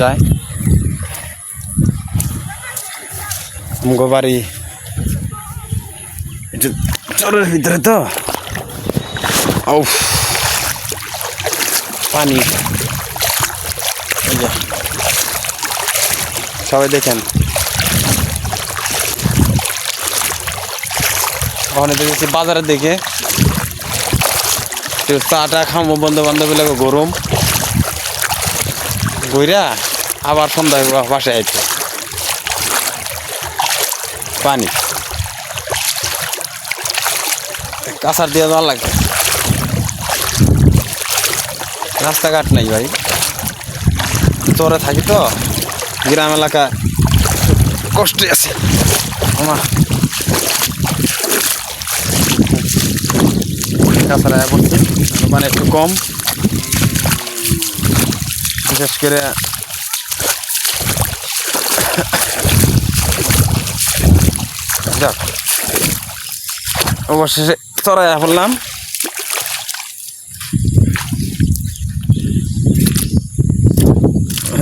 যায়। আমগো বাড়ি একটু চরের ভিতরে তো, পানি। সবাই দেখেন ওখানে দেখেছি বাজারের দিকে চাটা খামো বন্ধু বান্ধব লাগে গরম ঘুরা আবার সন্ধ্যায় বাসায় আইতে পানি কাঁচার দিয়ে দেওয়া লাগে। রাস্তাঘাট নাই ভাই, চরে থাকি তো, গ্রাম এলাকা কষ্টে আছে আমার। কাঁচারা পড়ছে মানে একটু কম, বিশেষ করে যাক অবশেষে চড়াইয়া পড়লাম।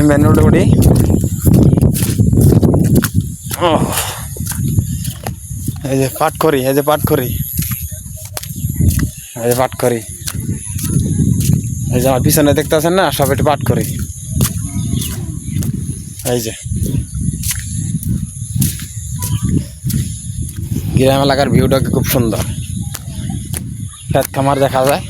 মেন রোডে উঠি, এই যে পাটখড়ি, এই যে পাটখড়ি, এই যে পাটখড়ি, এই যে আমার পিছনে দেখতে আছেন না, সব একটু পাটখড়ি। এই যে গ্রাম এলাকার ভিউটা খুব সুন্দর, ক্ষেত খামার দেখা যায়।